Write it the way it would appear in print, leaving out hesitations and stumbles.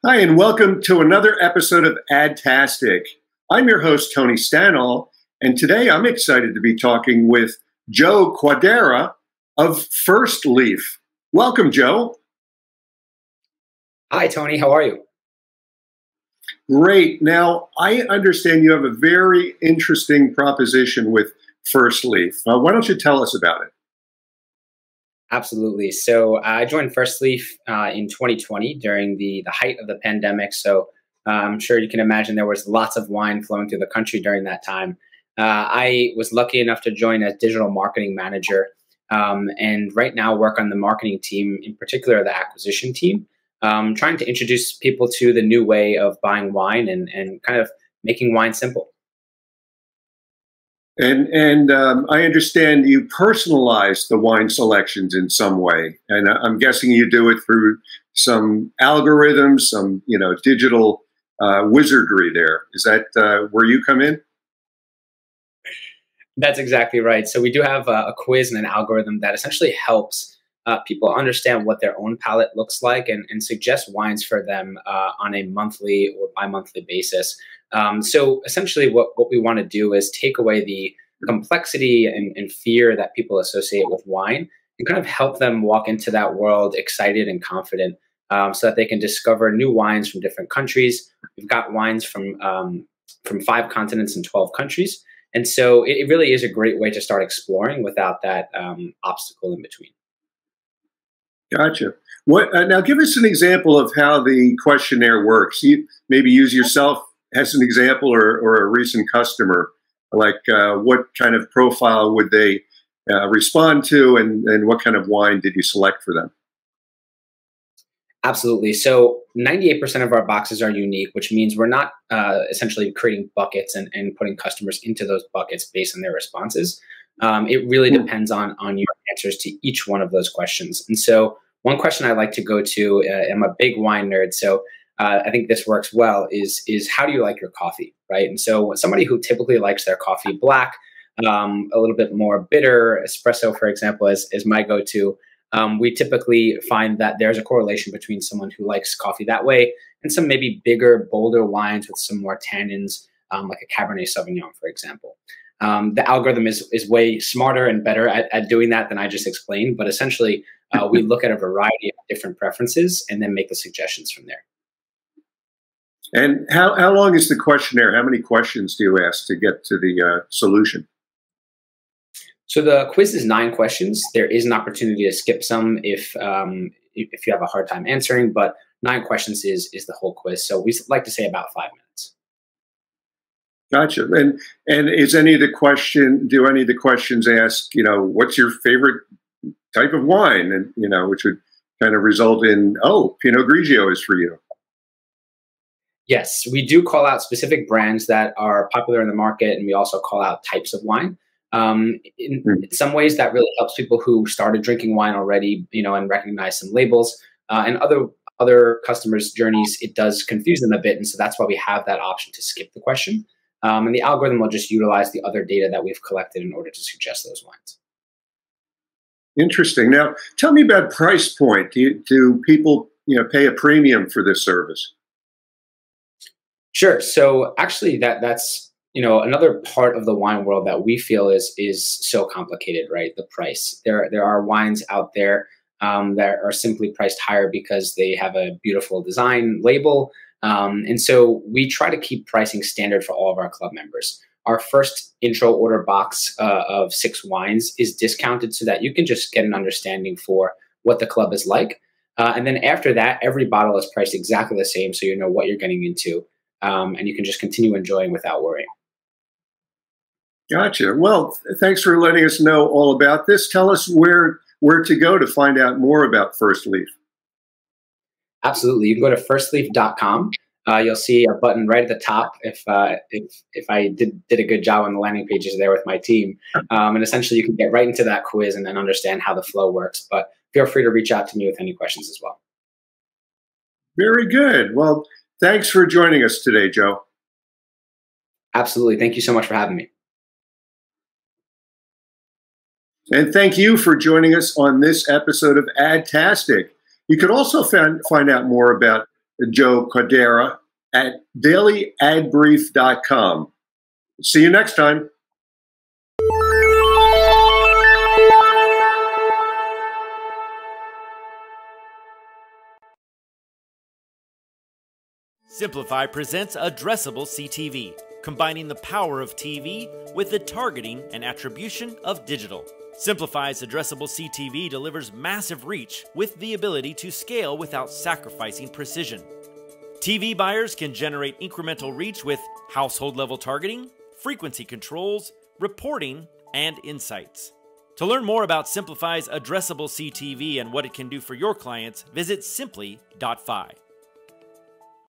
Hi, and welcome to another episode of AdTastic. I'm your host, Tony Stanall, and today I'm excited to be talking with Joe Quadara of Firstleaf. Welcome, Joe. Hi, Tony. How are you? Great. Now, I understand you have a very interesting proposition with Firstleaf. Why don't you tell us about it? Absolutely. So I joined Firstleaf in 2020 during the height of the pandemic. So I'm sure you can imagine there was lots of wine flowing through the country during that time. I was lucky enough to join as digital marketing manager and right now work on the marketing team, in particular the acquisition team, trying to introduce people to the new way of buying wine and kind of making wine simple. And I understand you personalize the wine selections in some way, and I'm guessing you do it through some algorithms, some digital wizardry. There is that where you come in? That's exactly right. So we do have a quiz and an algorithm that essentially helps people understand what their own palate looks like and suggest wines for them on a monthly or bi-monthly basis. So essentially what we want to do is take away the complexity and fear that people associate with wine and kind of help them walk into that world excited and confident so that they can discover new wines from different countries. We've got wines from 5 continents and 12 countries. And so it really is a great way to start exploring without that obstacle in between. Gotcha. What now? Give us an example of how the questionnaire works. You maybe use yourself as an example, or a recent customer. Like, what kind of profile would they respond to, and what kind of wine did you select for them? Absolutely. So 98% of our boxes are unique, which means we're not essentially creating buckets and putting customers into those buckets based on their responses. It really depends on your answers to each one of those questions. And so one question I like to go to, I'm a big wine nerd, so I think this works well, is how do you like your coffee, right? And so somebody who typically likes their coffee black, a little bit more bitter, espresso, for example, is my go-to. We typically find that there's a correlation between someone who likes coffee that way and some maybe bigger, bolder wines with some more tannins, like a Cabernet Sauvignon, for example. The algorithm is way smarter and better at doing that than I just explained, but essentially we look at a variety of different preferences and then make the suggestions from there. And how long is the questionnaire? How many questions do you ask to get to the solution? So the quiz is 9 questions. There is an opportunity to skip some if you have a hard time answering, but 9 questions is the whole quiz. So we like to say about 5 minutes. Gotcha. And is any of the questions ask, what's your favorite type of wine? And, which would kind of result in, oh, Pinot Grigio is for you. Yes, we do call out specific brands that are popular in the market, and we also call out types of wine. In some ways, that really helps people who started drinking wine already, and recognize some labels. And other customers' journeys, it does confuse them a bit, and so that's why we have that option to skip the question. And the algorithm will just utilize the other data that we've collected in order to suggest those wines. Interesting. Now, tell me about price point. Do people, pay a premium for this service? Sure. So actually, that's another part of the wine world that we feel is so complicated, right? The price. There are wines out there that are simply priced higher because they have a beautiful design label. And so we try to keep pricing standard for all of our club members. Our first intro order box of 6 wines is discounted so that you can just get an understanding for what the club is like. And then after that, every bottle is priced exactly the same, so you know what you're getting into. And you can just continue enjoying without worrying. Gotcha. Well, thanks for letting us know all about this. Tell us where to go to find out more about Firstleaf. Absolutely. You can go to firstleaf.com. You'll see a button right at the top if I did a good job on the landing pages there with my team. And essentially, you can get right into that quiz and then understand how the flow works. But feel free to reach out to me with any questions as well. Very good. Well, thanks for joining us today, Joe. Absolutely. Thank you so much for having me. And thank you for joining us on this episode of AdTastic. You could also find out more about Joe Quadara, at dailyadbrief.com. See you next time. Simplify presents Addressable CTV, combining the power of TV with the targeting and attribution of digital. Simplify's Addressable CTV delivers massive reach with the ability to scale without sacrificing precision. TV buyers can generate incremental reach with household-level targeting, frequency controls, reporting, and insights. To learn more about Simplify's Addressable CTV and what it can do for your clients, visit simply.fi.